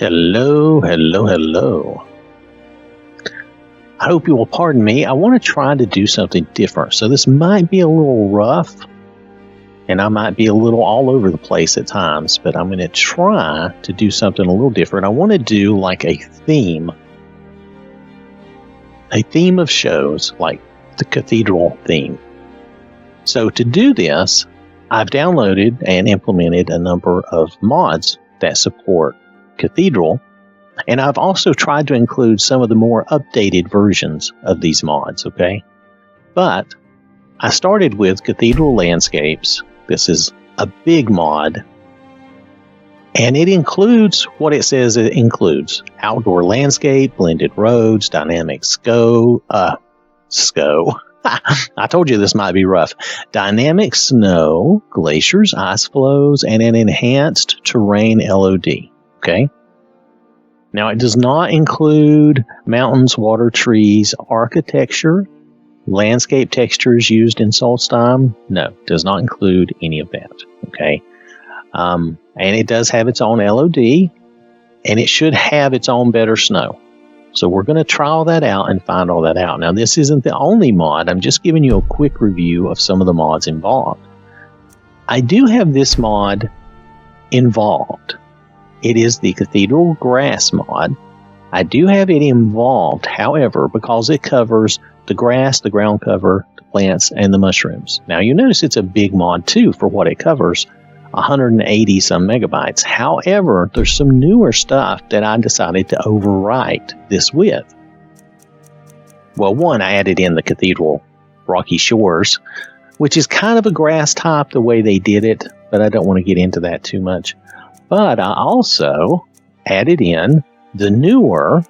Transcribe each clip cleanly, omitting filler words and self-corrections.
Hello, hello, hello. I hope you will pardon me. I want to try to do something different. So this might be a little rough, and I might be a little all over the place at times, but I'm going to try to do something a little different. I want to do like a theme of shows, like the Cathedral Theme. So to do this, I've downloaded and implemented a number of mods that support Cathedral, and I've also tried to include some of the more updated versions of these mods, okay? But I started with Cathedral Landscapes. This is a big mod, and it includes what it says it includes: outdoor landscape, blended roads, dynamic SCO. I told you this might be rough. Dynamic snow, glaciers, ice flows, and an enhanced terrain LOD. Okay. Now, it does not include mountains, water, trees, architecture, landscape textures used in Solstheim. No, it does not include any of that. Okay. And it does have its own LOD, and it should have its own better snow. So we're going to try all that out and find all that out. Now, this isn't the only mod. I'm just giving you a quick review of some of the mods involved. I do have this mod involved. It is the Cathedral Grass mod. I do have it involved, however, because it covers the grass, the ground cover, the plants, and the mushrooms. Now, you notice it's a big mod, too, for what it covers, 180 some megabytes. However, there's some newer stuff that I decided to overwrite this with. Well, one, I added in the Cathedral Rocky Shores, which is kind of a grass type the way they did it, but I don't want to get into that too much. But I also added in the newer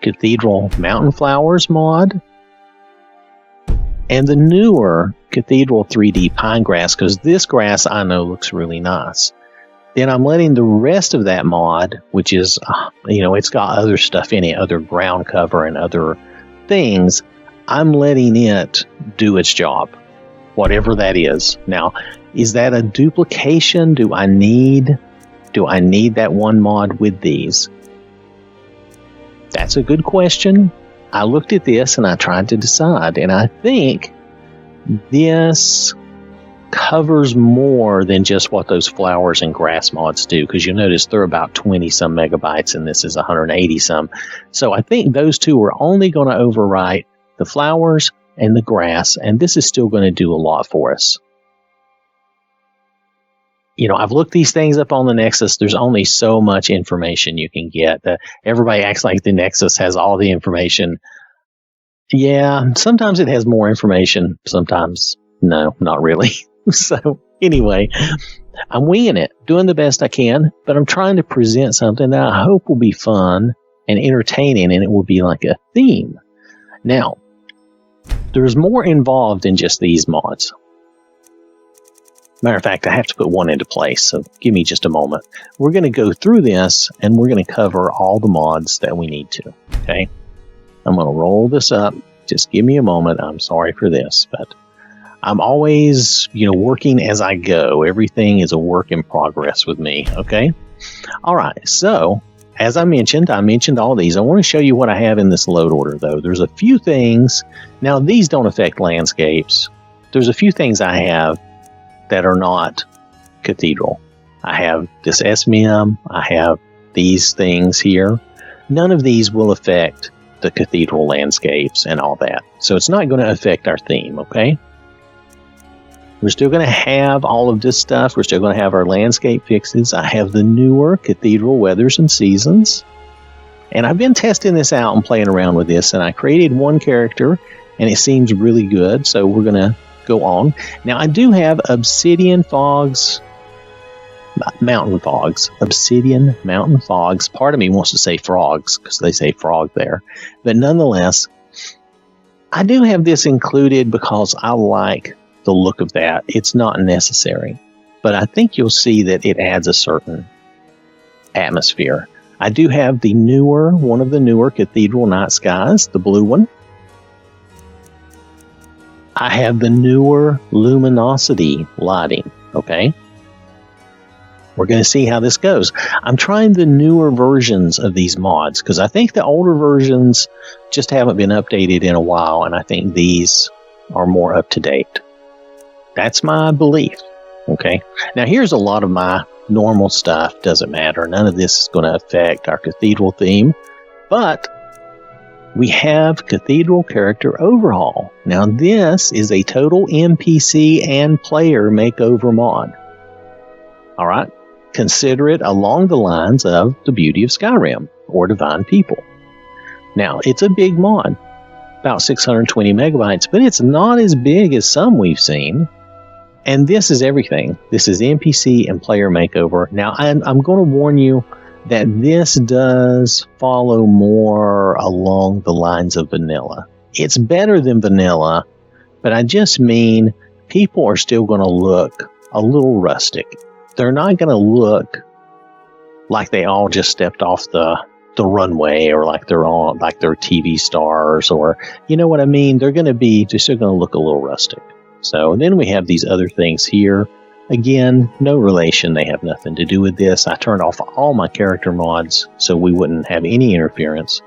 Cathedral Mountain Flowers mod and the newer Cathedral 3D Pine Grass, because this grass I know looks really nice. Then I'm letting the rest of that mod, which is, it's got other stuff in it, other ground cover and other things, I'm letting it do its job, whatever that is. Now, is that a duplication? Do I need that one mod with these? That's a good question. I looked at this and I tried to decide, and I think this covers more than just what those flowers and grass mods do, because you notice they're about 20 some megabytes and this is 180 some. So I think those two are only going to overwrite the flowers and the grass, and this is still going to do a lot for us. I've looked these things up on the Nexus. There's only so much information you can get. Everybody acts like the Nexus has all the information. Yeah, sometimes it has more information. Sometimes, no, not really. So, anyway, I'm winging it, doing the best I can, but I'm trying to present something that I hope will be fun and entertaining, and it will be like a theme. Now, there's more involved in just these mods. Matter of fact, I have to put one into place, so give me just a moment. We're going to go through this, and we're going to cover all the mods that we need to, okay? I'm going to roll this up. Just give me a moment. I'm sorry for this, but I'm always, working as I go. Everything is a work in progress with me, okay? All right, so as I mentioned all these. I want to show you what I have in this load order, though. There's a few things. Now, these don't affect landscapes. There's a few things I have that are not Cathedral. I have this SMM. I have these things here. None of these will affect the Cathedral landscapes and all that. So it's not going to affect our theme, okay? We're still going to have all of this stuff. We're still going to have our landscape fixes. I have the newer Cathedral Weathers and Seasons. And I've been testing this out and playing around with this, and I created one character, and it seems really good. So we're going to go on. Now, I do have Obsidian Mountain Fogs. Obsidian Mountain Fogs. Part of me wants to say frogs because they say frog there. But nonetheless, I do have this included because I like the look of that. It's not necessary, but I think you'll see that it adds a certain atmosphere. I do have one of the newer Cathedral Night Skies, the blue one. I have the newer luminosity lighting, okay? we're going to see how this goes. I'm trying the newer versions of these mods because I think the older versions just haven't been updated in a while, and I think these are more up to date. That's my belief. Okay. Now here's a lot of my normal stuff. Doesn't matter. None of this is going to affect our Cathedral theme, but we have Cathedral Character Overhaul. Now this is a total NPC and player makeover mod. All right. Consider it along the lines of the Beauty of Skyrim or Divine People. Now, it's a big mod, about 620 megabytes, but it's not as big as some we've seen. And this is everything. This is NPC and player makeover. Now, I'm going to warn you that this does follow more along the lines of vanilla. It's better than vanilla, but I just mean people are still going to look a little rustic. They're not going to look like they all just stepped off the runway or like they're TV stars, or you know what I mean. They're still going to look a little rustic. So then we have these other things here. Again, no relation. They have nothing to do with this. I turned off all my character mods so we wouldn't have any interference.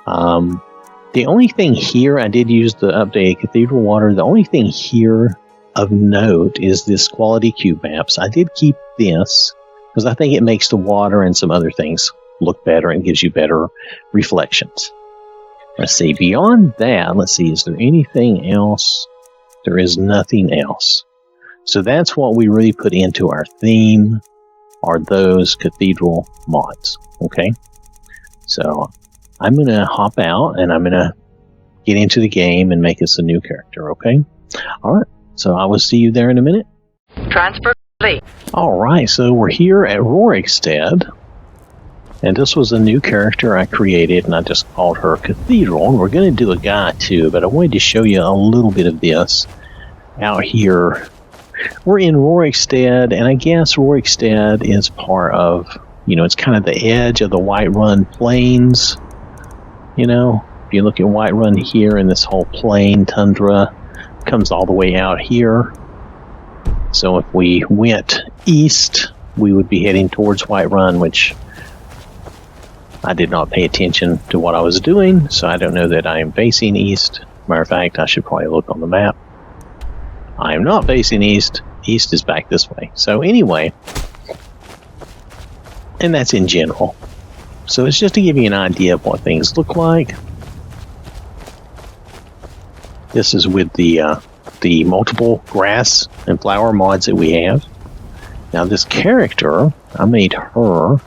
The only thing here, I did use the updated Cathedral water. The only thing here of note is this quality cube maps. I did keep this because I think it makes the water and some other things look better and gives you better reflections. Let's see. Beyond that, let's see. Is there anything else? There is nothing else. So that's what we really put into our theme, are those Cathedral mods. Okay. So I'm going to hop out and I'm going to get into the game and make us a new character. Okay. All right. So I will see you there in a minute. Transfer complete. All right, so we're here at Iverstead, and this was a new character I created, and I just called her Cathedral. And we're going to do a guy too, but I wanted to show you a little bit of this out here. We're in Iverstead, and I guess Iverstead is part of, it's kind of the edge of the Whiterun Plains. If you look at Whiterun here, and this whole plain tundra comes all the way out here. So if we went east, we would be heading towards Whiterun, which I did not pay attention to what I was doing, so I don't know that I am facing east. Matter of fact, I should probably look on the map. I am not facing east. East is back this way. So anyway, and that's in general. So it's just to give you an idea of what things look like. This is with the multiple grass and flower mods that we have. Now this character, I made her,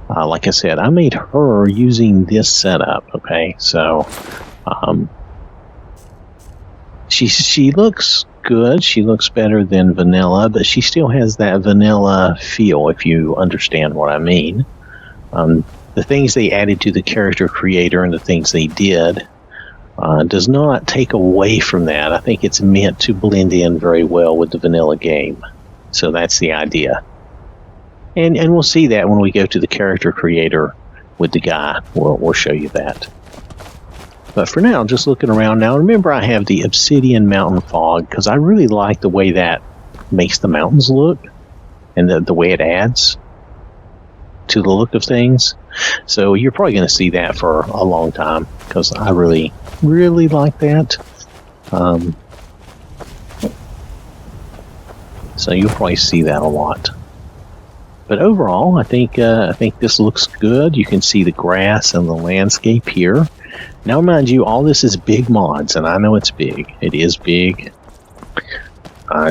like I said, I made her using this setup. Okay, so she looks good. She looks better than vanilla, but she still has that vanilla feel, if you understand what I mean. The things they added to the character creator and the things they did does not take away from that. I think it's meant to blend in very well with the vanilla game. So that's the idea. And we'll see that when we go to the character creator with the guy. We'll show you that. But for now, just looking around now, remember I have the Obsidian Mountain Fog because I really like the way that makes the mountains look and the way it adds to the look of things. So you're probably going to see that for a long time because I really, really like that. So you'll probably see that a lot. But overall, I think this looks good. You can see the grass and the landscape here. Now, mind you, all this is big mods, and I know it's big. It is big.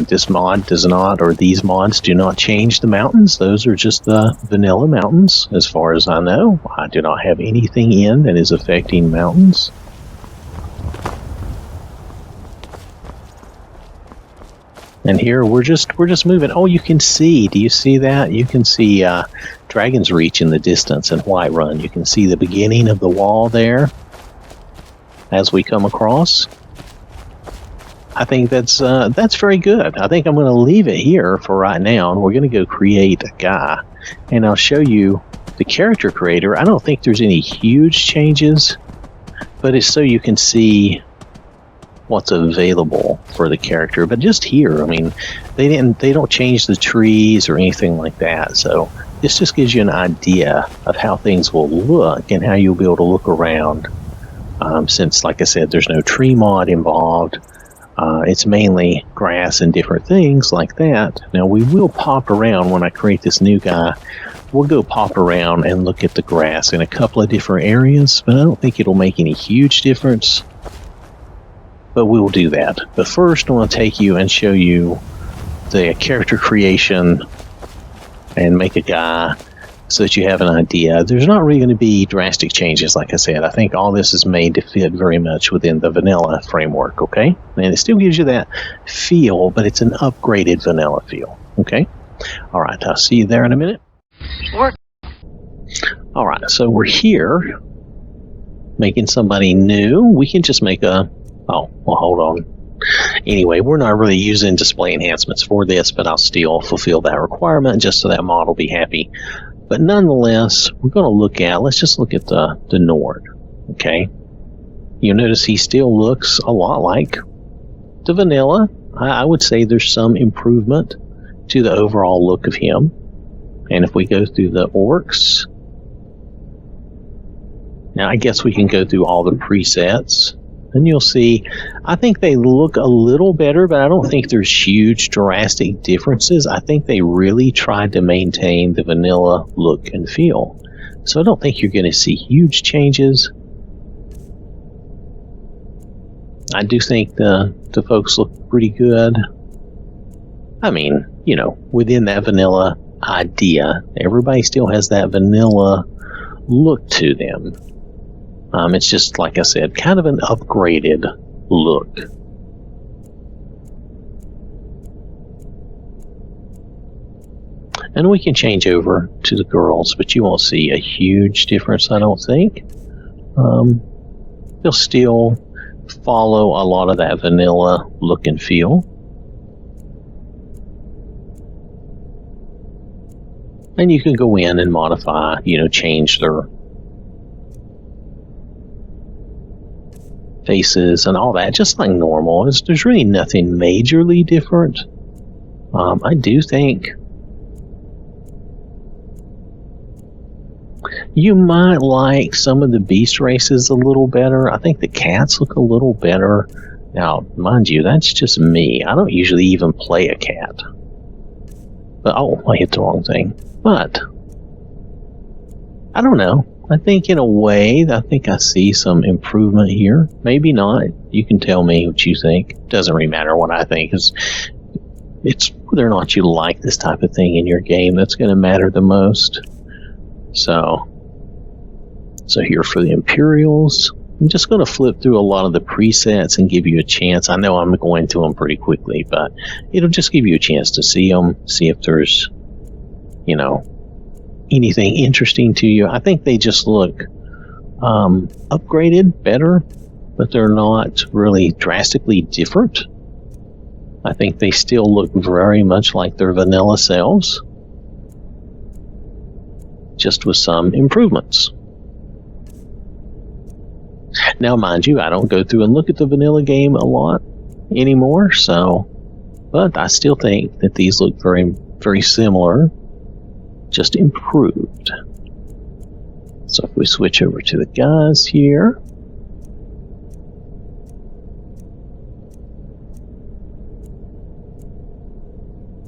This mod does not, or these mods do not change the mountains. Those are just the vanilla mountains, as far as I know. I do not have anything in that is affecting mountains. And here we're just moving. Oh, you can see. Do you see that? You can see Dragon's Reach in the distance in Whiterun. You can see the beginning of the wall there as we come across. I think that's very good. I think I'm going to leave it here for right now, and we're going to go create a guy, and I'll show you the character creator. I don't think there's any huge changes, but it's so you can see what's available for the character. But just here, I mean, they don't change the trees or anything like that. So this just gives you an idea of how things will look and how you'll be able to look around. Since, like I said, there's no tree mod involved. It's mainly grass and different things like that. Now, we will pop around when I create this new guy. We'll go pop around and look at the grass in a couple of different areas, but I don't think it'll make any huge difference. But we will do that. But first, I want to take you and show you the character creation and make a guy so that you have an idea. There's not really going to be drastic changes, like I said. I think all this is made to fit very much within the vanilla framework, okay? And it still gives you that feel, but it's an upgraded vanilla feel, okay? All right, I'll see you there in a minute. Work. All right, so we're here making somebody new. We can just make a... Oh, well, hold on. Anyway, we're not really using display enhancements for this, but I'll still fulfill that requirement just so that mod will be happy. But nonetheless, we're going to look at, let's just look at the Nord, okay? You'll notice he still looks a lot like the vanilla. I would say there's some improvement to the overall look of him. And if we go through the orcs, now I guess we can go through all the presets. And you'll see, I think they look a little better, but I don't think there's huge drastic differences. I think they really tried to maintain the vanilla look and feel. So I don't think you're going to see huge changes. I do think the folks look pretty good. I mean, you know, within that vanilla idea, everybody still has that vanilla look to them. It's just, like I said, kind of an upgraded look. And we can change over to the girls, but you won't see a huge difference, I don't think. They'll still follow a lot of that vanilla look and feel. And you can go in and modify, you know, change their faces and all that, just like normal. There's really nothing majorly different. I do think you might like some of the beast races a little better. I think the cats look a little better. Now, mind you, that's just me. I don't usually even play a cat. But, oh, I hit the wrong thing. But I don't know. I think in a way, I think I see some improvement here. Maybe not. You can tell me what you think. Doesn't really matter what I think. It's whether or not you like this type of thing in your game that's going to matter the most. So here for the Imperials, I'm just going to flip through a lot of the presets and give you a chance. I know I'm going to them pretty quickly, but it'll just give you a chance to see them, see if there's, you know, anything interesting to you. I think they just look upgraded, better, but they're not really drastically different. I think they still look very much like their vanilla selves, just with some improvements. Now, mind you, I don't go through and look at the vanilla game a lot anymore, but I still think that these look very, very similar, just improved. So if we switch over to the guys here,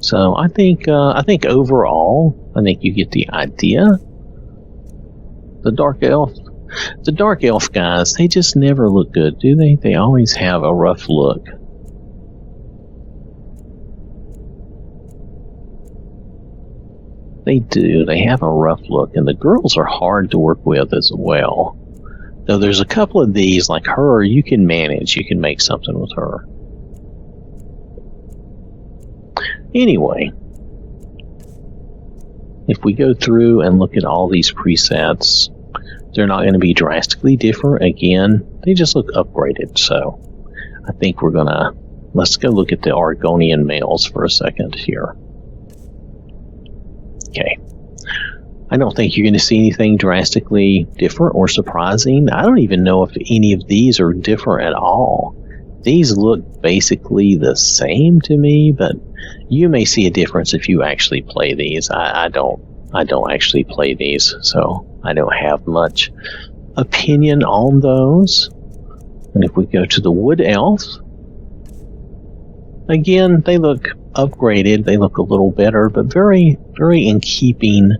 so I think overall, I think you get the idea. The dark elf guys, they just never look good, do they? They always have a rough look. They do. They have a rough look, and the girls are hard to work with as well. Though there's a couple of these, like her, you can manage. You can make something with her. Anyway, if we go through and look at all these presets, they're not going to be drastically different. Again, they just look upgraded. So I think let's go look at the Argonian males for a second here. Okay. I don't think you're going to see anything drastically different or surprising. I don't even know if any of these are different at all. these look basically the same to me, but you may see a difference if you actually play these. I don't actually play these, so I don't have much opinion on those. And if we go to the Wood Elves, again, they look upgraded. They look a little better, but very, very in keeping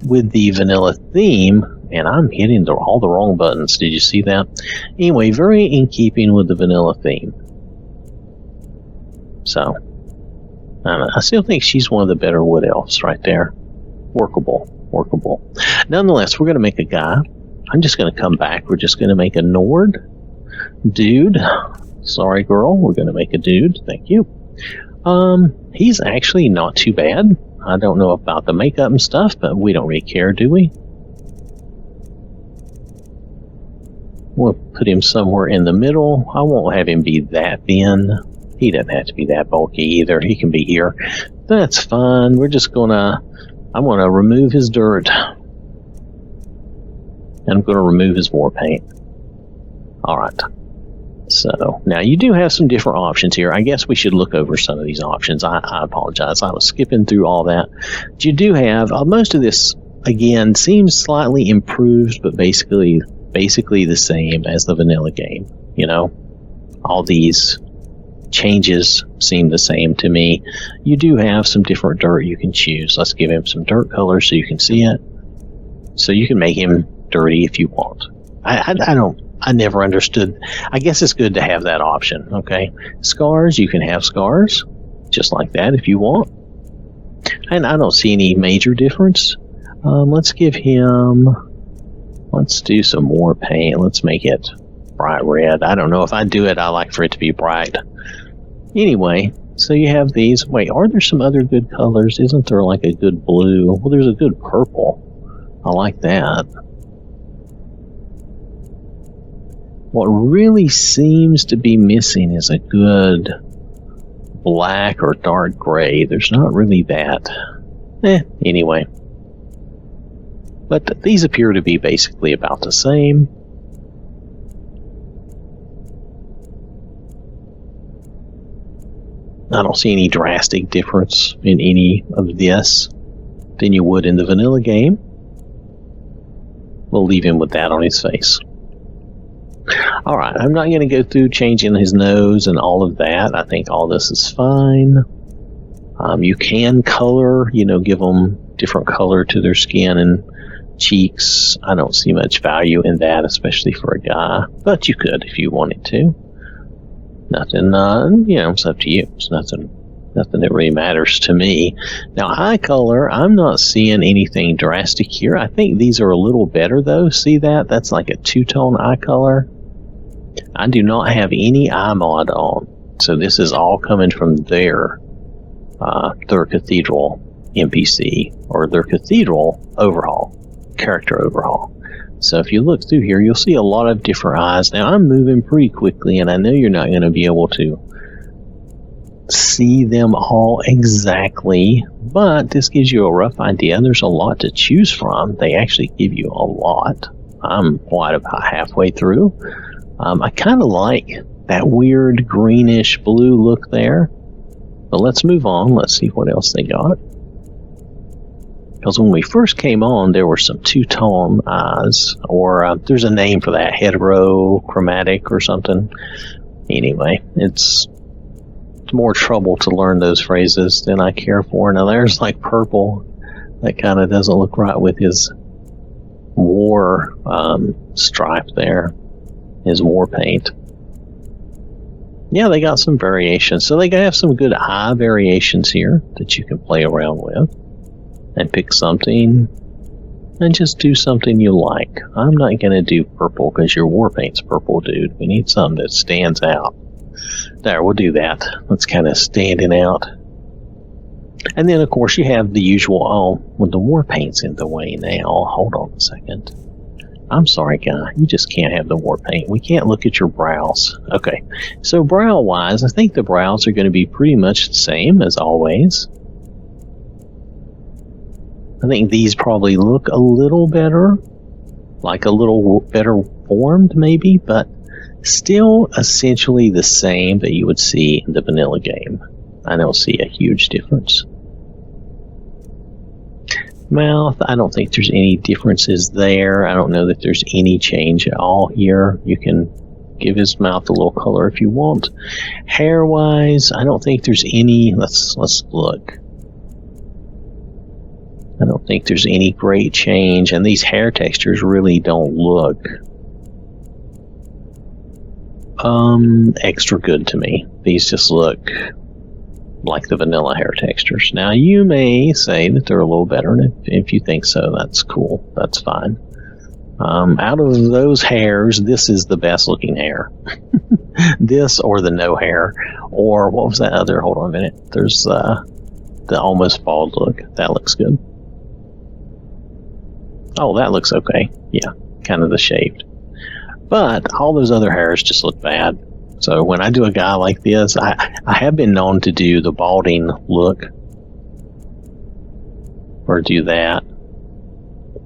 with the vanilla theme. And I'm hitting all the wrong buttons. Did you see that? Anyway, very in keeping with the vanilla theme. So, I still think she's one of the better Wood Elves right there. Workable. Nonetheless, we're going to make a guy. I'm just going to come back. We're just going to make a Nord. Dude. Sorry, girl. We're going to make a dude. Thank you. He's actually not too bad. I don't know about the makeup and stuff, but we don't really care, do we? We'll put him somewhere in the middle. I won't have him be that thin. He doesn't have to be that bulky either. He can be here. That's fine. We're just gonna... I'm gonna remove his dirt. And I'm gonna remove his war paint. Alright. So, now you do have some different options here. I guess we should look over some of these options. I apologize. I was skipping through all that. But you do have... most of this, again, seems slightly improved, but basically the same as the vanilla game. You know? All these changes seem the same to me. You do have some different dirt you can choose. Let's give him some dirt color so you can see it. So you can make him dirty if you want. I never understood. I guess it's good to have that option, okay? Scars, you can have scars just like that if you want. And I don't see any major difference. Let's give him... Let's do some more paint. Let's make it bright red. I don't know if I do it. I like for it to be bright. Anyway, so you have these. Wait, are there some other good colors? Isn't there like a good blue? Well, there's a good purple. I like that. What really seems to be missing is a good black or dark gray. There's not really that. Anyway. But these appear to be basically about the same. I don't see any drastic difference in any of this than you would in the vanilla game. We'll leave him with that on his face. Alright, I'm not going to go through changing his nose and all of that. I think all this is fine. You can color, give them different color to their skin and cheeks. I don't see much value in that, especially for a guy. But you could if you wanted to. Nothing, it's up to you. It's nothing that really matters to me. Now, eye color, I'm not seeing anything drastic here. I think these are a little better, though. See that? That's like a two-tone eye color. I do not have any eye mod on. So this is all coming from their Cathedral NPC, or their Cathedral overhaul, character overhaul. So if you look through here, you'll see a lot of different eyes. Now, I'm moving pretty quickly, and I know you're not going to be able to see them all exactly, but this gives you a rough idea. There's a lot to choose from. They actually give you a lot. I'm quite about halfway through. I kind of like that weird greenish blue look there. But let's move on. Let's see what else they got. Because when we first came on, there were some two-tone eyes, or there's a name for that, heterochromatic or something. Anyway, it's more trouble to learn those phrases than I care for. Now there's like purple. That kind of doesn't look right with his war stripe there, his war paint. Yeah, they got some variations. So they have some good eye variations here that you can play around with. And pick something and just do something you like. I'm not going to do purple because your war paint's purple, dude. We need something that stands out. There, we'll do that. That's kind of standing out. And then, of course, you have the usual, when the war paint's in the way now. Hold on a second. I'm sorry, guy. You just can't have the war paint. We can't look at your brows. Okay. So brow-wise, I think the brows are going to be pretty much the same as always. I think these probably look a little better, like a little better formed maybe, but Still essentially the same that you would see in the vanilla game. I don't see a huge difference. Mouth, I don't think there's any differences there. I don't know that there's any change at all here. You can give his mouth a little color if you want. Hair-wise, I don't think there's any. Let's look. I don't think there's any great change, and these hair textures really don't look extra good to me. These just look like the vanilla hair textures. Now, you may say that they're a little better, and if you think so, that's cool. That's fine. Out of those hairs, this is the best looking hair. This or the no hair, or what was that other? Hold on a minute. There's the almost bald look. That looks good. Oh, that looks okay. Yeah, kind of the shaved. But all those other hairs just look bad. So when I do a guy like this, I have been known to do the balding look. Or do that.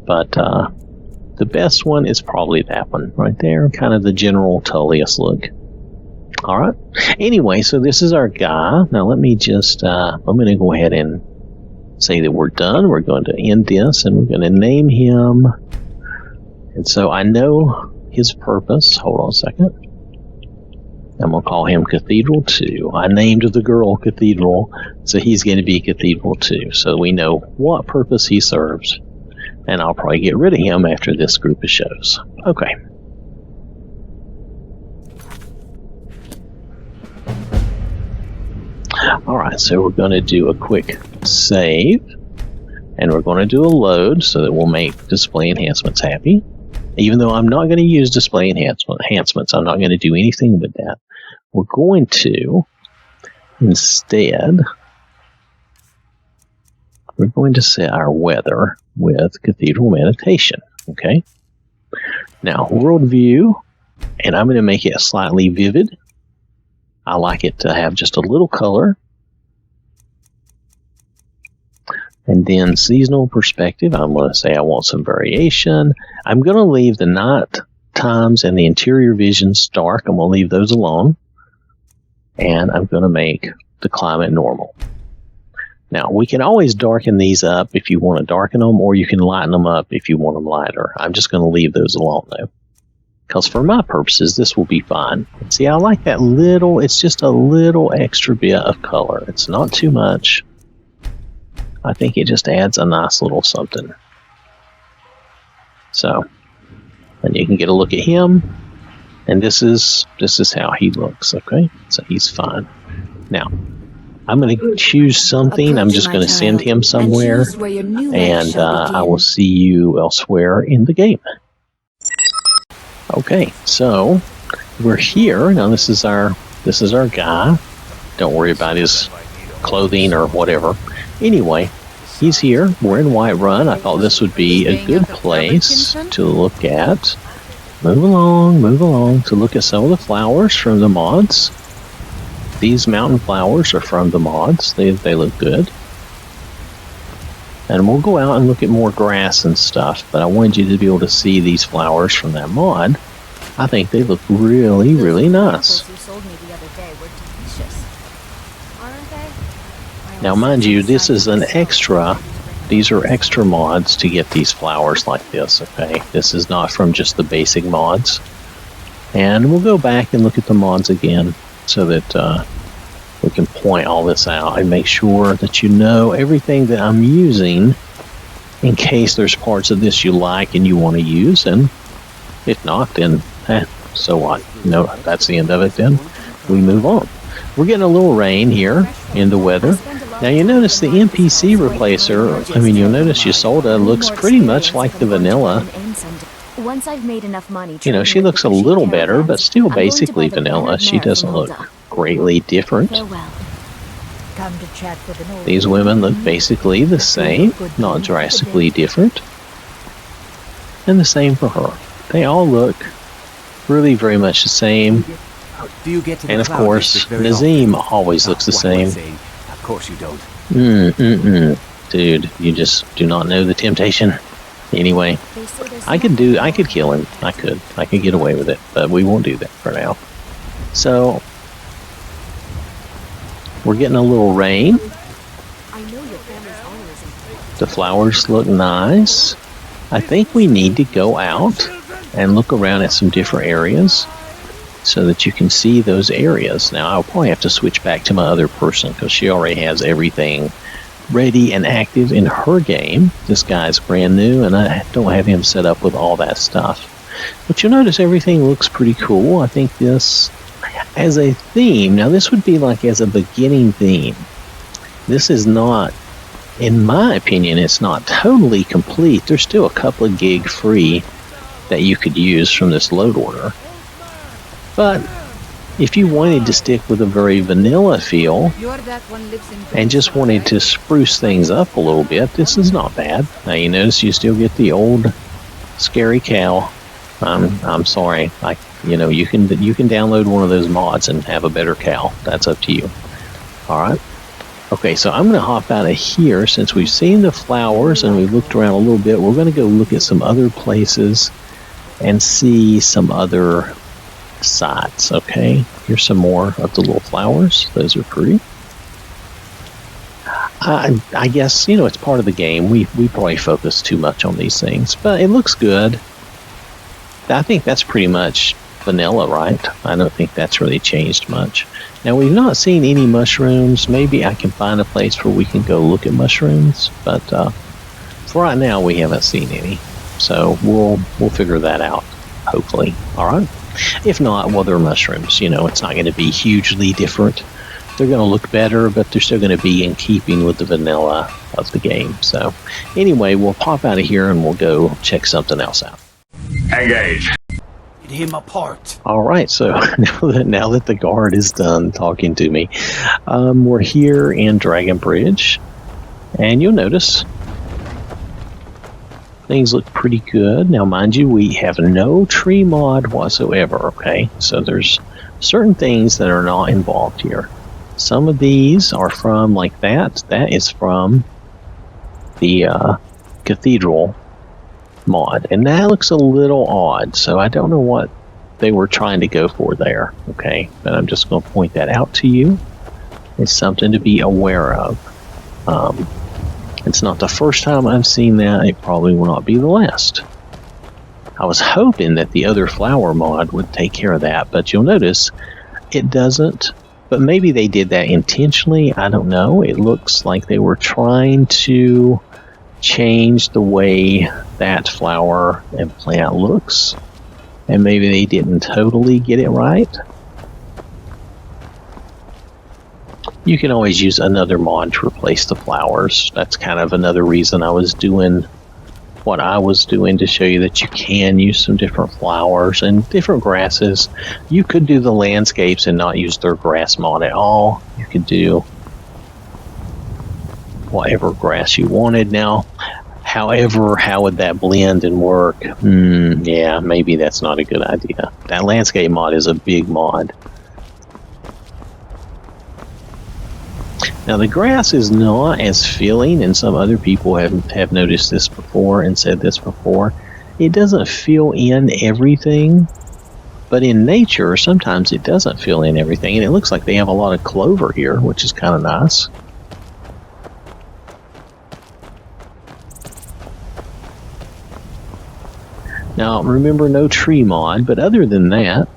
But the best one is probably that one right there. Kind of the general Tullius look. Alright. Anyway, so this is our guy. Now let me just, I'm going to go ahead and say that we're done. We're going to end this and we're going to name him. And so I know his purpose. Hold on a second. I'm going to call him Cathedral 2. I named the girl Cathedral, so he's going to be Cathedral 2. So we know what purpose he serves. And I'll probably get rid of him after this group of shows. Okay. Alright, so we're going to do a quick save. And we're going to do a load so that we'll make display enhancements happy. Even though I'm not going to use display enhancements, I'm not going to do anything with that. We're going to, instead, we're going to set our weather with Cathedral Meditation. Okay? Now, world view, and I'm going to make it slightly vivid. I like it to have just a little color. And then seasonal perspective, I'm going to say I want some variation. I'm going to leave the night times and the interior visions dark. I'm going to leave those alone. And I'm going to make the climate normal. Now, we can always darken these up if you want to darken them, or you can lighten them up if you want them lighter. I'm just going to leave those alone, though. Because for my purposes, this will be fine. See, I like that little, it's just a little extra bit of color. It's not too much. I think it just adds a nice little something. So, and you can get a look at him, and this is how he looks. Okay, so he's fine. Now, I'm going to choose something. I'm just going to send him somewhere, and I will see you elsewhere in the game. Okay, so we're here now. This is our guy. Don't worry about his clothing or whatever. Anyway, he's here. We're in Whiterun. I thought this would be a good place to look at. Move along to look at some of the flowers from the mods. These mountain flowers are from the mods. They look good. And we'll go out and look at more grass and stuff, but I wanted you to be able to see these flowers from that mod. I think they look really, really nice. Now, mind you, this is an extra. These are extra mods to get these flowers like this, okay? This is not from just the basic mods. And we'll go back and look at the mods again so that we can point all this out and make sure that you know everything that I'm using in case there's parts of this you like and you want to use. And if not, then so what? No, that's the end of it then. We move on. We're getting a little rain here in the weather. Now you notice the NPC replacer, you'll notice Ysolda looks pretty much like the vanilla. Once I've made enough money, she looks a little better, but still basically vanilla. She doesn't look greatly different. These women look basically the same, not drastically different. And the same for her. They all look really very much the same. And of course, Nazim always looks the same. Of course you don't. Dude, you just do not know the temptation. Anyway, They say there's I could kill him. I could get away with it, but we won't do that for now. So, we're getting a little rain. I know your family's honor is important. The flowers look nice. I think we need to go out and look around at some different areas so that you can see those areas. Now, I'll probably have to switch back to my other person because she already has everything ready and active in her game. This guy's brand new, and I don't have him set up with all that stuff. But you'll notice everything looks pretty cool. I think this, as a theme, now this would be like as a beginning theme. This is not, in my opinion, it's not totally complete. There's still a couple of gig free that you could use from this load order. But if you wanted to stick with a very vanilla feel and just wanted to spruce things up a little bit, this is not bad. Now you notice you still get the old scary cow. I'm sorry. You can download one of those mods and have a better cow. That's up to you. All right. Okay, so I'm going to hop out of here since we've seen the flowers and we've looked around a little bit. We're going to go look at some other places and see some other sites. Okay, here's some more of the little flowers. Those are pretty. I guess, it's part of the game. We probably focus too much on these things, but it looks good. I think that's pretty much vanilla, right? I don't think that's really changed much. Now, we've not seen any mushrooms. Maybe I can find a place where we can go look at mushrooms, but for right now, we haven't seen any. So we'll figure that out, hopefully. All right. If not, well, they're mushrooms. It's not going to be hugely different. They're going to look better, but they're still going to be in keeping with the vanilla of the game. So anyway, we'll pop out of here and we'll go check something else out. Engage. Him apart. All right, so now that the guard is done talking to me, we're here in Dragon Bridge, and you'll notice things look pretty good. Now, mind you, we have no tree mod whatsoever, okay? So there's certain things that are not involved here. Some of these are from, like that is from the Cathedral mod, and that looks a little odd, so I don't know what they were trying to go for there, okay? But I'm just going to point that out to you. It's something to be aware of. It's not the first time I've seen that. It probably will not be the last. I was hoping that the other flower mod would take care of that, but you'll notice it doesn't. But maybe they did that intentionally. I don't know. It looks like they were trying to change the way that flower and plant looks, and maybe they didn't totally get it right. You can always use another mod to replace the flowers. That's kind of another reason I was doing what I was doing, to show you that you can use some different flowers and different grasses. You could do the landscapes and not use their grass mod at all. You could do whatever grass you wanted. Now, however, how would that blend and work? Yeah, maybe that's not a good idea. That landscape mod is a big mod. Now, the grass is not as filling, and some other people have noticed this before and said this before. It doesn't fill in everything, but in nature, sometimes it doesn't fill in everything, and it looks like they have a lot of clover here, which is kind of nice. Now, remember, no tree mod, but other than that,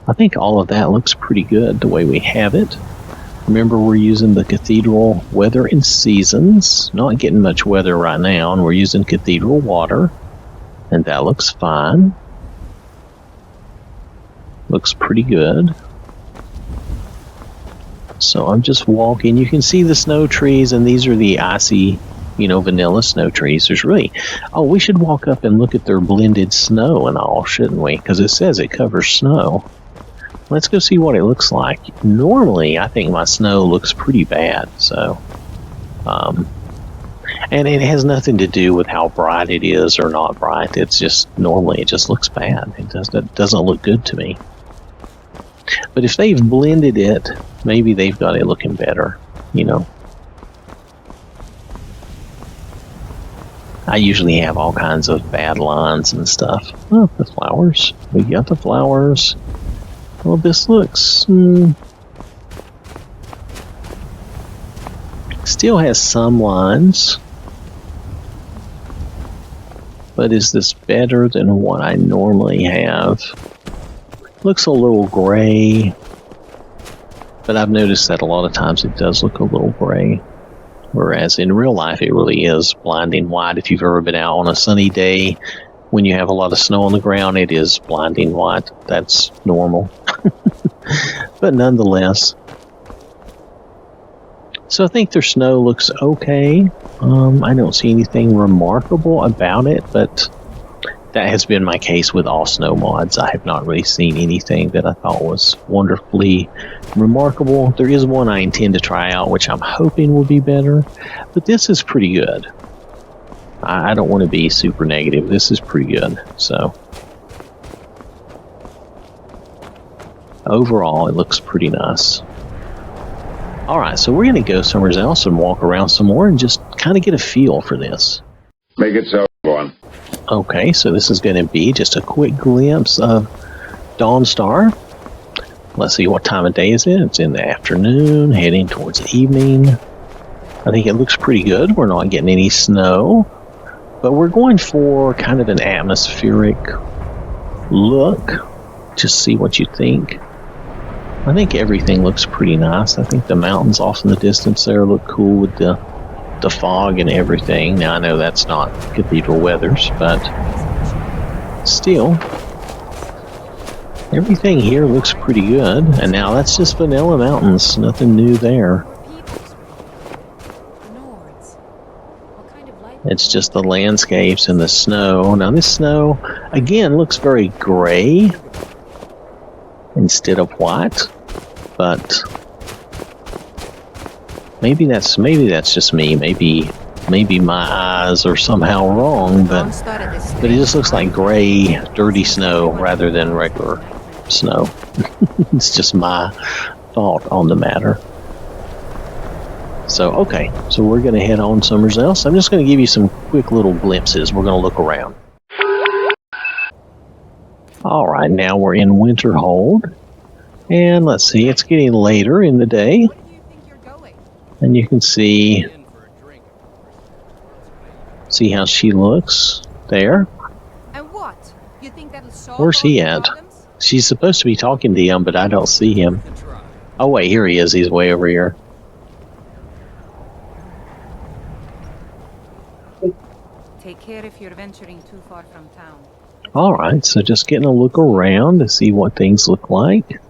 I think all of that looks pretty good the way we have it. Remember, we're using the Cathedral Weather and Seasons. Not getting much weather right now, and we're using Cathedral Water, and that looks fine. Looks pretty good. So I'm just walking. You can see the snow trees, and these are the icy, vanilla snow trees. There's really... Oh, we should walk up and look at their blended snow and all, shouldn't we? Because it says it covers snow. Let's go see what it looks like. Normally, I think my snow looks pretty bad, so... and it has nothing to do with how bright it is or not bright. It's just, normally, it just looks bad. It doesn't look good to me. But if they've blended it, maybe they've got it looking better, I usually have all kinds of bad lines and stuff. Oh, the flowers. We got the flowers. Well, this looks... still has some lines. But is this better than what I normally have? Looks a little gray. But I've noticed that a lot of times it does look a little gray. Whereas in real life, it really is blinding white. If you've ever been out on a sunny day, when you have a lot of snow on the ground, it is blinding white. That's normal. But nonetheless. So I think their snow looks okay. I don't see anything remarkable about it, but that has been my case with all snow mods. I have not really seen anything that I thought was wonderfully remarkable. There is one I intend to try out, which I'm hoping will be better, but this is pretty good. I don't want to be super negative. This is pretty good. So overall, it looks pretty nice. Alright, so we're going to go somewhere else and walk around some more and just kind of get a feel for this. Make it so, one. Okay, so this is going to be just a quick glimpse of Dawnstar. Let's see, what time of day is it? It's in the afternoon, heading towards evening. I think it looks pretty good. We're not getting any snow, but we're going for kind of an atmospheric look. Just see what you think. I think everything looks pretty nice. I think the mountains off in the distance there look cool with the fog and everything. Now, I know that's not Cathedral weathers, but still, everything here looks pretty good. And now that's just vanilla mountains. Nothing new there. It's just the landscapes and the snow. Now, this snow, again, looks very gray instead of white. But maybe that's just me. Maybe my eyes are somehow wrong. But it just looks like gray, dirty snow rather than regular snow. It's just my thought on the matter. So okay, so we're going to head on somewhere else. I'm just going to give you some quick little glimpses. We're going to look around. All right, now we're in Winterhold. And let's see, it's getting later in the day. And you can see how she looks there. And what? You think that'll solve Where's he all the at? problems? She's supposed to be talking to him, but I don't see him. Oh wait, here he is. He's way over here. Take care if you're venturing too far from town. Alright, so just getting a look around to see what things look like.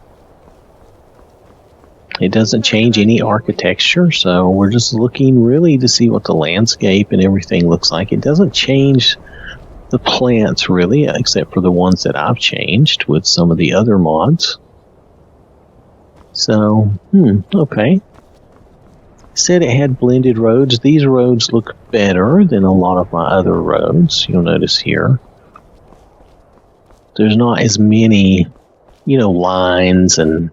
It doesn't change any architecture, so we're just looking really to see what the landscape and everything looks like. It doesn't change the plants really, except for the ones that I've changed with some of the other mods. So, okay. Said it had blended roads. These roads look better than a lot of my other roads. You'll notice here. There's not as many, lines and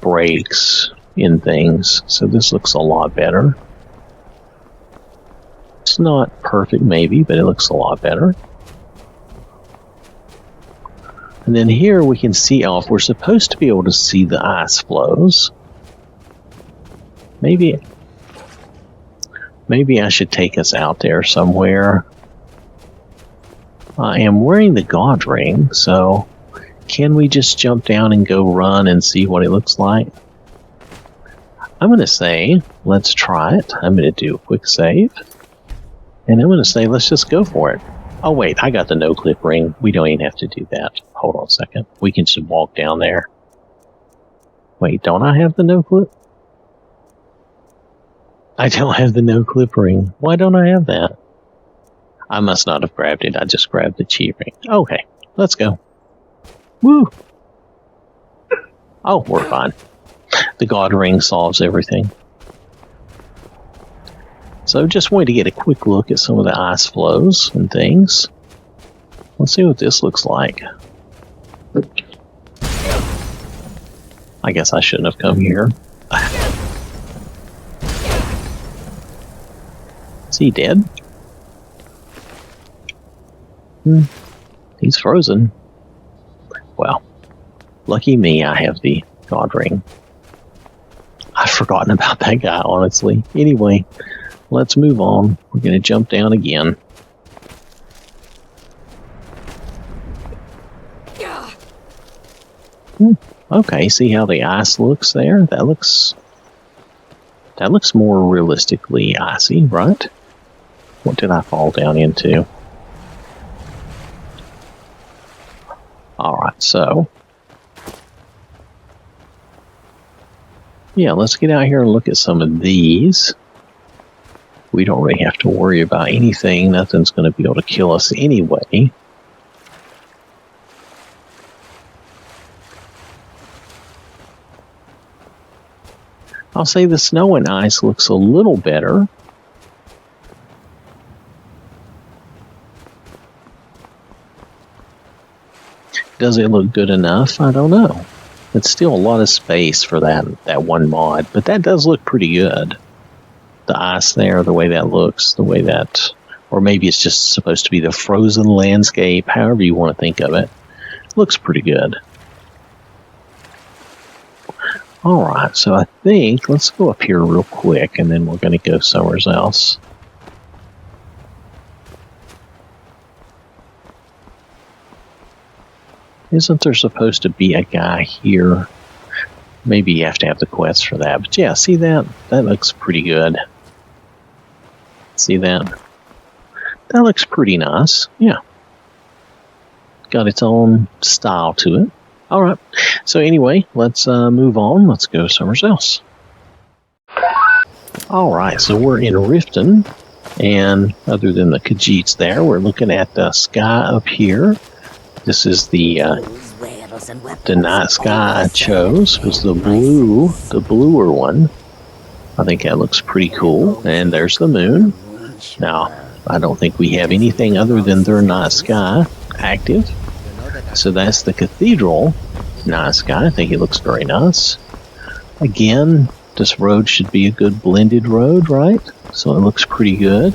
breaks in things. So this looks a lot better. It's not perfect maybe, but it looks a lot better. And then here we can see off. We're supposed to be able to see the ice flows. Maybe I should take us out there somewhere. I am wearing the God ring, so can we just jump down and go run and see what it looks like? I'm going to say, let's try it. I'm going to do a quick save. And I'm going to say, let's just go for it. Oh, wait, I got the no-clip ring. We don't even have to do that. Hold on a second. We can just walk down there. Wait, don't I have the no-clip? I don't have the no-clip ring. Why don't I have that? I must not have grabbed it. I just grabbed the chi ring. Okay, let's go. Woo! Oh, we're fine. The God ring solves everything. So just wanted to get a quick look at some of the ice flows and things. Let's see what this looks like. I guess I shouldn't have come here. Is he dead? He's frozen. Well, lucky me, I have the God Ring. I've forgotten about that guy, honestly. Anyway, let's move on. We're going to jump down again. Okay, see how the ice looks there? That looks more realistically icy, right? What did I fall down into? Alright, so yeah, let's get out here and look at some of these. We don't really have to worry about anything. Nothing's going to be able to kill us anyway. I'll say the snow and ice looks a little better. Does it look good enough? I don't know. It's still a lot of space for that one mod, but that does look pretty good. The ice there, the way that looks, the way that, or maybe it's just supposed to be the frozen landscape, however you want to think of it. Looks pretty good. Alright, so I think, let's go up here real quick, and then we're going to go somewhere else. Isn't there supposed to be a guy here? Maybe you have to have the quest for that. But yeah, see that? That looks pretty good. See that? That looks pretty nice. Yeah. Got its own style to it. Alright. So anyway, let's move on. Let's go somewhere else. Alright, so we're in Rifton. And other than the Khajiits there, we're looking at the sky up here. This is the night sky I chose, was the bluer one. I think that looks pretty cool. And there's the moon. Now, I don't think we have anything other than their night sky active. So that's the Cathedral night sky. I think it looks very nice. Again, this road should be a good blended road, right? So it looks pretty good.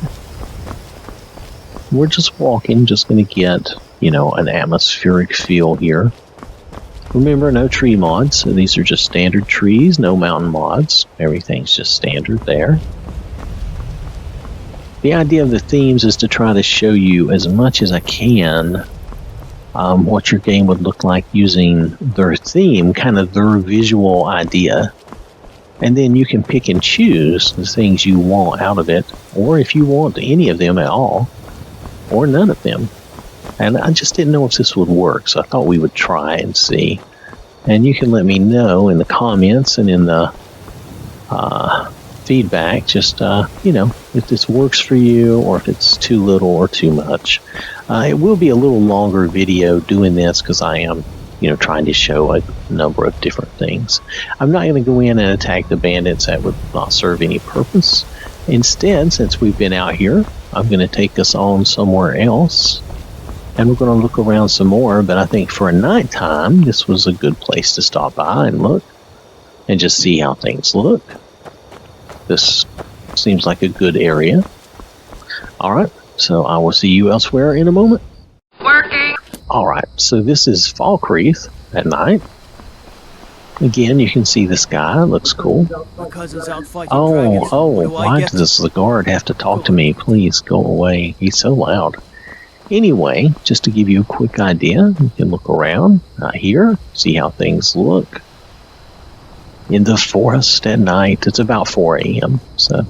We're just walking, just going to get, an atmospheric feel here. Remember, no tree mods, so these are just standard trees, no mountain mods. Everything's just standard there. The idea of the themes is to try to show you as much as I can what your game would look like using their theme, kind of their visual idea. And then you can pick and choose the things you want out of it, or if you want any of them at all, or none of them. And I just didn't know if this would work, so I thought we would try and see. And you can let me know in the comments and in the feedback, just, if this works for you or if it's too little or too much. It will be a little longer video doing this because I am, trying to show a number of different things. I'm not going to go in and attack the bandits. That would not serve any purpose. Instead, since we've been out here, I'm going to take us on somewhere else. And we're going to look around some more, but I think for a nighttime, this was a good place to stop by and look. And just see how things look. This seems like a good area. Alright, so I will see you elsewhere in a moment. Working. Alright, so this is Falkreath at night. Again, you can see the sky. It looks cool. My cousin's out fighting dragons. What do why does the guard have to talk to me? Please go away. He's so loud. Anyway, just to give you a quick idea, you can look around here, see how things look. In the forest at night, it's about 4 a.m. So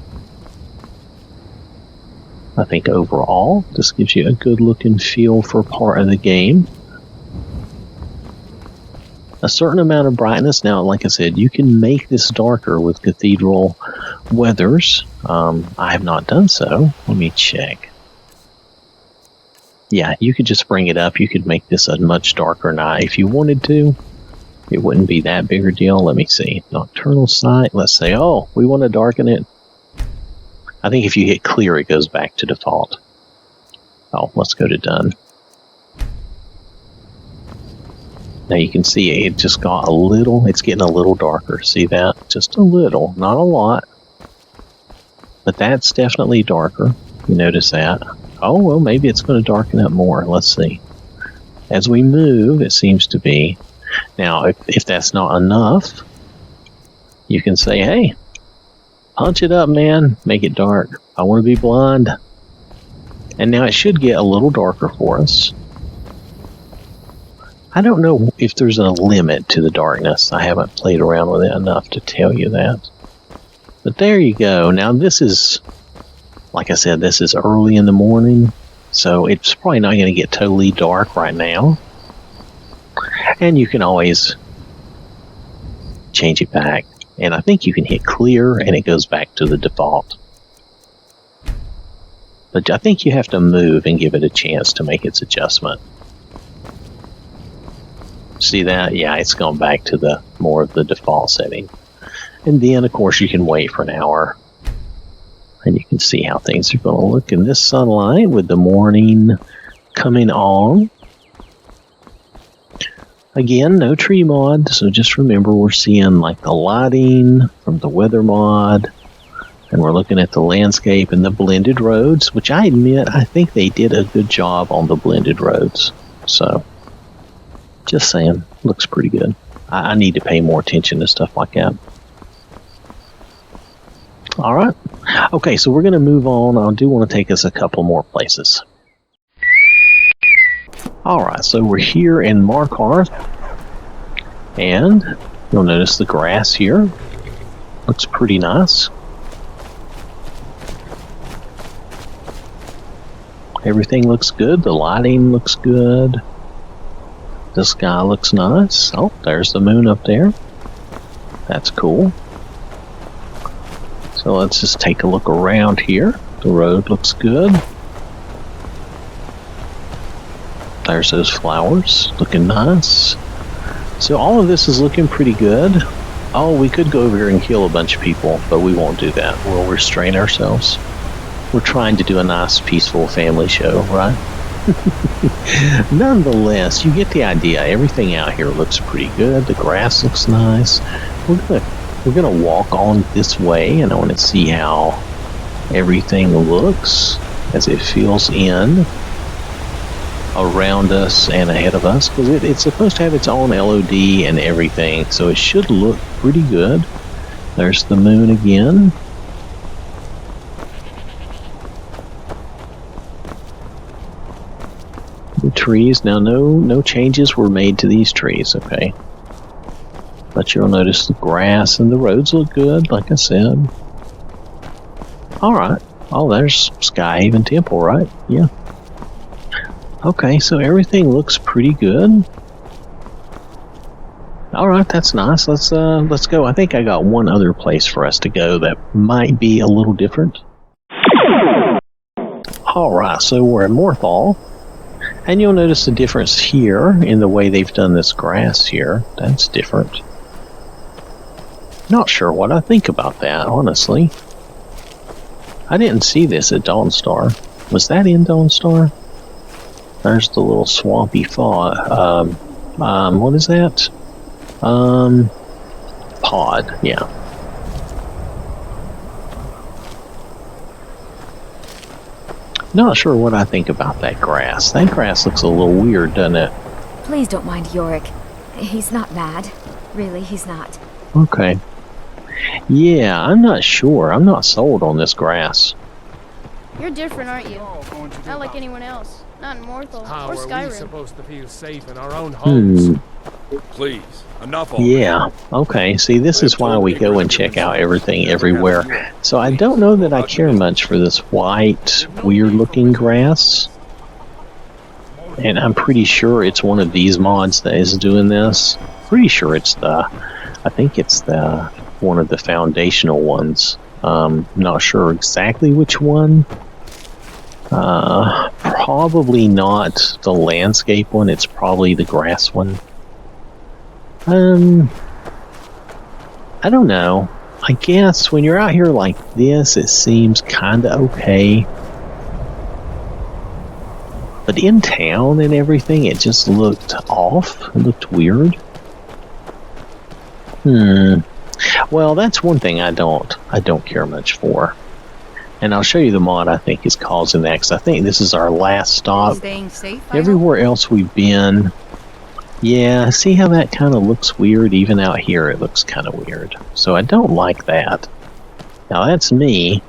I think overall, this gives you a good look and feel for part of the game. A certain amount of brightness. Now, like I said, you can make this darker with Cathedral Weathers. I have not done so. Let me check. Yeah, you could just bring it up. You could make this a much darker night if you wanted to. It wouldn't be that big a deal. Let me see. Nocturnal sight. Let's say, we want to darken it. I think if you hit clear, it goes back to default. Let's go to done. Now you can see it just got a little, it's getting a little darker. See that? Just a little, not a lot. But that's definitely darker. You notice that? Oh, well, maybe it's going to darken up more. Let's see. As we move, it seems to be. Now, if that's not enough, you can say, hey, punch it up, man. Make it dark. I want to be blind. And now it should get a little darker for us. I don't know if there's a limit to the darkness. I haven't played around with it enough to tell you that. But there you go. Now this is, like I said, this is early in the morning. So it's probably not going to get totally dark right now. And you can always change it back. And I think you can hit clear and it goes back to the default. But I think you have to move and give it a chance to make its adjustment. See that? Yeah, it's gone back to the more of the default setting. And then, of course, you can wait for an hour. And you can see how things are going to look in this sunlight with the morning coming on. Again, no tree mod, so just remember we're seeing like the lighting from the weather mod. And we're looking at the landscape and the blended roads, which I admit, I think they did a good job on the blended roads. So, just saying, looks pretty good. I need to pay more attention to stuff like that. All right. Okay, so we're going to move on. I do want to take us a couple more places. All right, so we're here in Markham. And you'll notice the grass here. Looks pretty nice. Everything looks good. The lighting looks good. The sky looks nice. Oh, there's the moon up there. That's cool. So let's just take a look around here. The road looks good. There's those flowers looking nice. So all of this is looking pretty good. Oh, we could go over here and kill a bunch of people, but we won't do that. We'll restrain ourselves. We're trying to do a nice, peaceful family show, right? Nonetheless, you get the idea. Everything out here looks pretty good. The grass looks nice. We're gonna walk on this way, and I want to see how everything looks as it fills in around us and ahead of us, because it's supposed to have its own LOD and everything, so it should look pretty good. There's the moon again. The trees, now no changes were made to these trees, okay? But you'll notice the grass and the roads look good, like I said. Alright. Oh, there's Skyhaven Temple, right? Yeah. Okay, so everything looks pretty good. Alright, that's nice. Let's go. I think I got one other place for us to go that might be a little different. Alright, so we're in Winterhold. And you'll notice the difference here in the way they've done this grass here. That's different. Not sure what I think about that, honestly. I didn't see this at Dawnstar. Was that in Dawnstar? There's the little swampy what is that? Pod, yeah. Not sure what I think about that grass. That grass looks a little weird, doesn't it? Please don't mind Yorick. He's not bad. Really, he's not. Okay. Yeah, I'm not sure. I'm not sold on this grass. You're different, aren't you? Not like anyone else. Not in Winterhold or Skyrim. How are we supposed to feel safe in our own homes? Please, enough already. Yeah, okay. See, this is why we go and check out everything everywhere. So I don't know that I care much for this white, weird-looking grass. And I'm pretty sure it's one of these mods that is doing this. Pretty sure it's I think it's one of the foundational ones. Not sure exactly which one. Probably not the landscape one. It's probably the grass one. I don't know. I guess when you're out here like this, it seems kind of okay. But in town and everything, it just looked off. It looked weird. Well, that's one thing I don't care much for. And I'll show you the mod I think is causing that, because I think this is our last stop. Staying safe, I Everywhere else we've been, yeah, see how that kind of looks weird? Even out here it looks kind of weird. So I don't like that. Now that's me.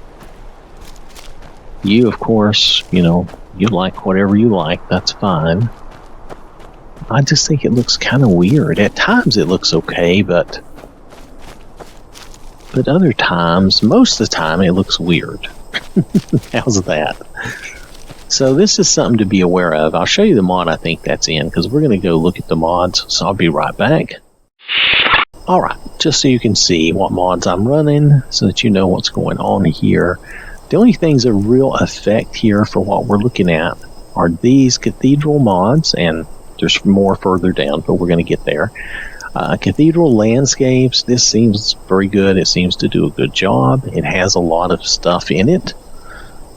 You, of course, you know, you like whatever you like, that's fine. I just think it looks kind of weird. At times it looks okay, but other times, most of the time, it looks weird. How's that? So this is something to be aware of. I'll show you the mod I think that's in, because we're going to go look at the mods, so I'll be right back. Alright, just so you can see what mods I'm running, so that you know what's going on here. The only things of real effect here for what we're looking at are these Cathedral mods, and there's more further down, but we're going to get there. Cathedral landscapes, this seems very good. It seems to do a good job. It has a lot of stuff in it.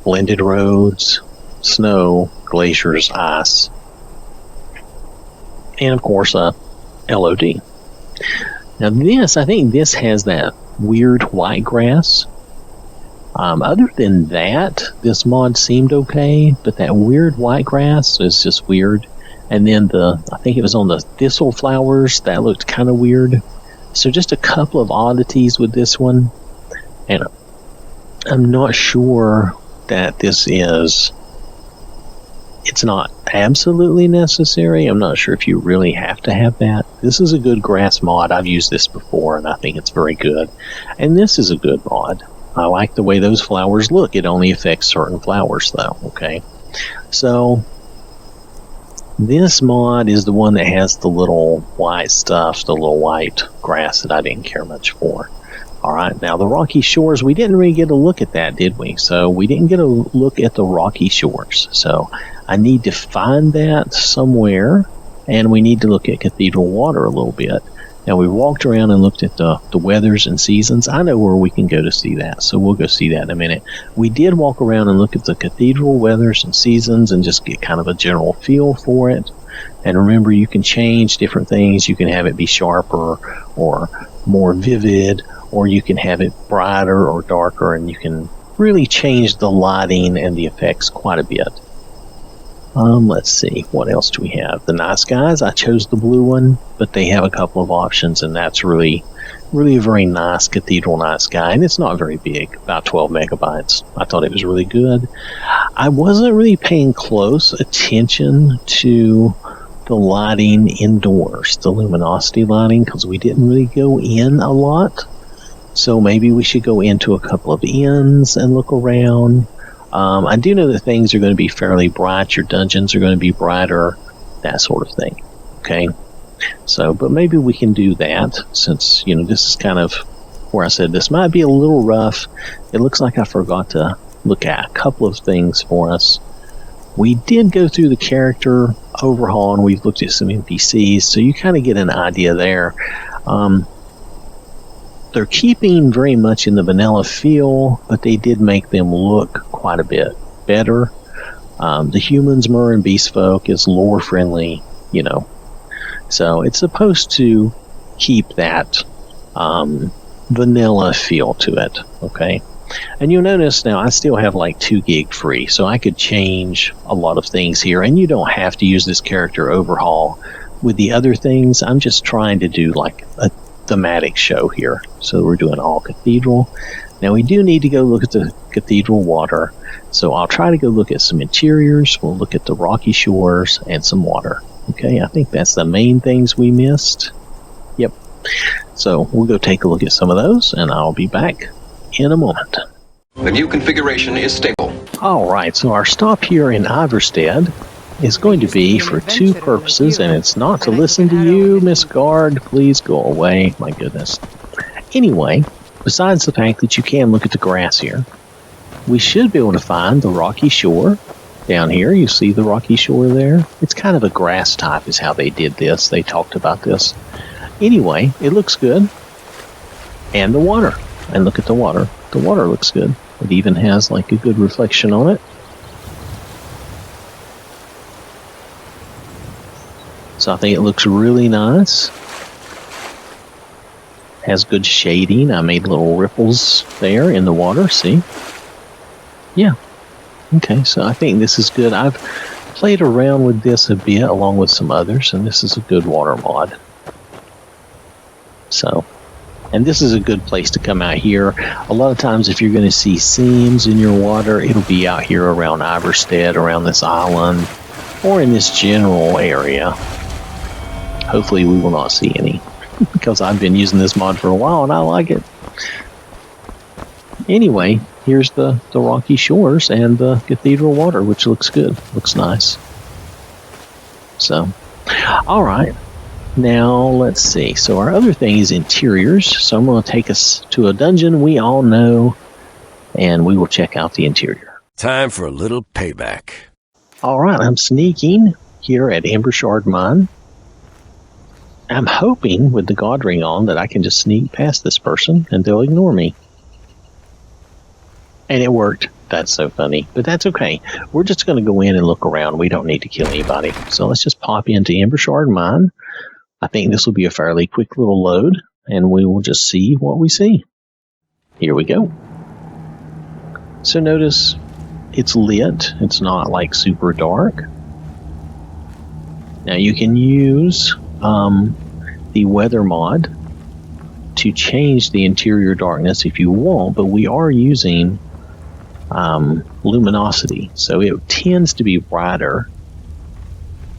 Blended roads, snow, glaciers, ice, and of course LOD. Now this, I think this has that weird white grass. Other than that, this mod seemed okay, but that weird white grass is just weird. And then I think it was on the thistle flowers, that looked kind of weird. So just a couple of oddities with this one. And I'm not sure that this is, it's not absolutely necessary. I'm not sure if you really have to have that. This is a good grass mod. I've used this before and I think it's very good. And this is a good mod. I like the way those flowers look. It only affects certain flowers though, okay? So this mod is the one that has the little white stuff, the little white grass that I didn't care much for. Alright, now the rocky shores, we didn't really get a look at that, did we? So we didn't get a look at the rocky shores. So I need to find that somewhere, and we need to look at Cathedral water a little bit. Now we walked around and looked at the weathers and seasons. I know where we can go to see that, so we'll go see that in a minute. We did walk around and look at the Cathedral weathers and seasons and just get kind of a general feel for it. And remember, you can change different things. You can have it be sharper or more vivid, or you can have it brighter or darker, and you can really change the lighting and the effects quite a bit. Let's see, what else do we have? The night skies, I chose the blue one, but they have a couple of options, and that's really a very nice Cathedral night sky, and it's not very big, about 12 megabytes. I thought it was really good. I wasn't really paying close attention to the lighting indoors, the luminosity lighting, because we didn't really go in a lot. So maybe we should go into a couple of inns and look around. I do know that things are going to be fairly bright. Your dungeons are going to be brighter, that sort of thing. Okay? So, but maybe we can do that, since, you know, this is kind of where I said this might be a little rough. It looks like I forgot to look at a couple of things for us. We did go through the character overhaul, and we've looked at some NPCs, so you kind of get an idea there. They're keeping very much in the vanilla feel, but they did make them look quite a bit better. The humans, Mer and Beast Folk, is lore friendly, you know. So it's supposed to keep that vanilla feel to it, okay? And you'll notice now I still have like 2 gig free, so I could change a lot of things here, and you don't have to use this character overhaul with the other things. I'm just trying to do like a thematic show here, so we're doing all Cathedral. Now we do need to go look at the Cathedral water, so I'll try to go look at some interiors. We'll look at the rocky shores and some water. Okay, I think that's the main things we missed. Yep. So we'll go take a look at some of those, and I'll be back in a moment. The new configuration is stable. Alright, so our stop here in Iverstead is going to be for 2 purposes, and it's not to listen to you, Miss Guard. Please go away. My goodness. Anyway, besides the fact that you can look at the grass here, we should be able to find the rocky shore down here. You see the rocky shore there? It's kind of a grass type is how they did this. They talked about this. Anyway, it looks good. And the water. And look at the water. The water looks good. It even has like a good reflection on it. So I think it looks really nice. Has good shading. I made little ripples there in the water, see? Yeah. Okay, so I think this is good. I've played around with this a bit along with some others, and this is a good water mod. So, and this is a good place to come out here. A lot of times if you're going to see seams in your water, it'll be out here around Iverstead, around this island, or in this general area. Hopefully we will not see any, because I've been using this mod for a while and I like it. Anyway, here's the rocky shores and the cathedral water, which looks good. Looks nice. So, alright. Now, let's see. So our other thing is interiors. So I'm going to take us to a dungeon we all know, and we will check out the interior. Time for a little payback. Alright, I'm sneaking here at Ambersharkmon. I'm hoping with the god ring on that I can just sneak past this person and they'll ignore me. And it worked. That's so funny. But that's okay. We're just going to go in and look around. We don't need to kill anybody. So let's just pop into Ambersharkmon. I think this will be a fairly quick little load, and we will just see what we see. Here we go. So notice it's lit. It's not like super dark. Now you can use the weather mod to change the interior darkness if you want, but we are using luminosity, so it tends to be brighter.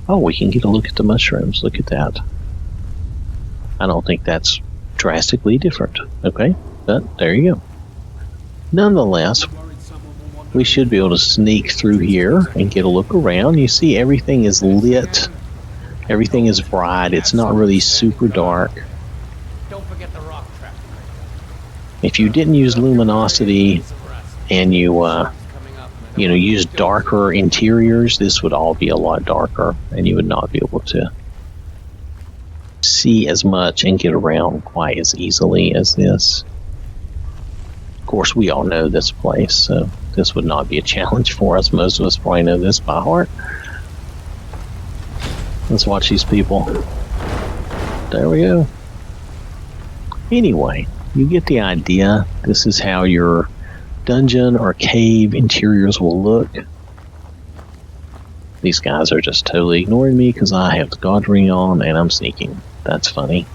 Oh, we can get a look at the mushrooms. Look at that. I don't think that's drastically different. Okay, but there you go. Nonetheless, we should be able to sneak through here and get a look around. You see everything is lit. Everything is bright. It's not really super dark. If you didn't use luminosity and you use darker interiors, this would all be a lot darker, and you would not be able to see as much and get around quite as easily as this. Of course, we all know this place, so this would not be a challenge for us. Most of us probably know this by heart. Let's watch these people. There we go. Anyway, you get the idea. This is how your dungeon or cave interiors will look. These guys are just totally ignoring me because I have the god ring on and I'm sneaking. That's funny.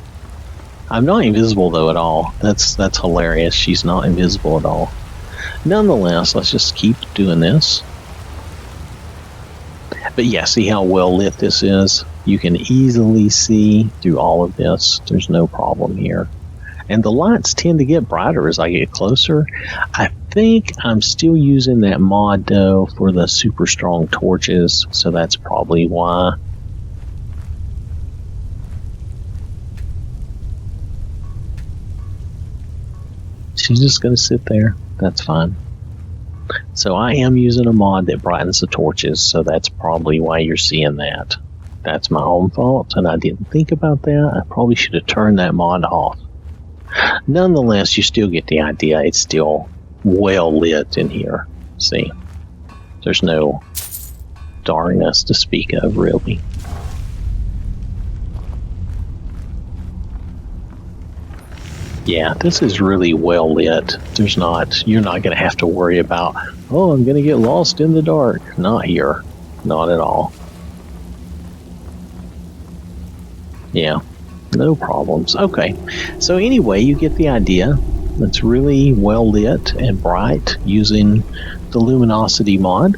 I'm not invisible though at all. That's hilarious. She's not invisible at all. Nonetheless, let's just keep doing this. But yeah, see how well lit this is? You can easily see through all of this. There's no problem here. And the lights tend to get brighter as I get closer. I think I'm still using that mod though for the super strong torches, so that's probably why. She's just going to sit there. That's fine. So I am using a mod that brightens the torches, so that's probably why you're seeing that. That's my own fault, and I didn't think about that. I probably should have turned that mod off. Nonetheless, you still get the idea. It's still well lit in here. See? There's no darkness to speak of, really. Yeah, this is really well lit. You're not going to have to worry about, oh, I'm going to get lost in the dark. Not here. Not at all. Yeah, no problems. Okay, so anyway, you get the idea. It's really well lit and bright using the luminosity mod.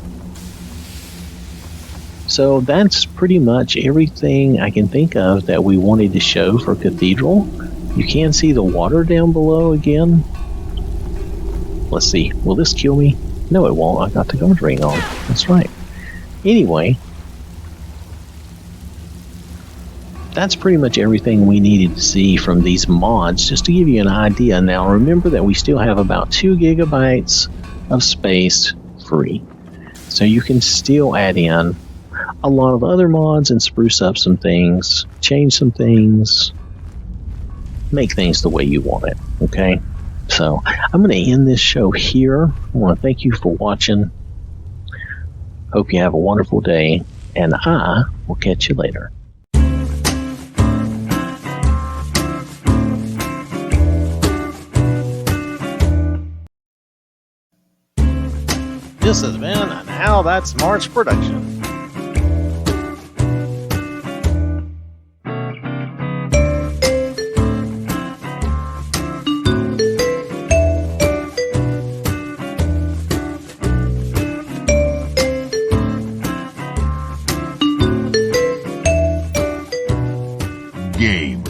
So that's pretty much everything I can think of that we wanted to show for Cathedral. You can see the water down below again. Let's see, will this kill me? No, it won't. I got the guard ring on. That's right. Anyway, that's pretty much everything we needed to see from these mods, just to give you an idea. Now remember that we still have about 2 gigabytes of space free. So you can still add in a lot of other mods and spruce up some things, change some things, make things the way you want it, okay? So I'm going to end this show here. I want to thank you for watching. Hope you have a wonderful day, and I will catch you later. This has been an OwwThatSmarts production. Game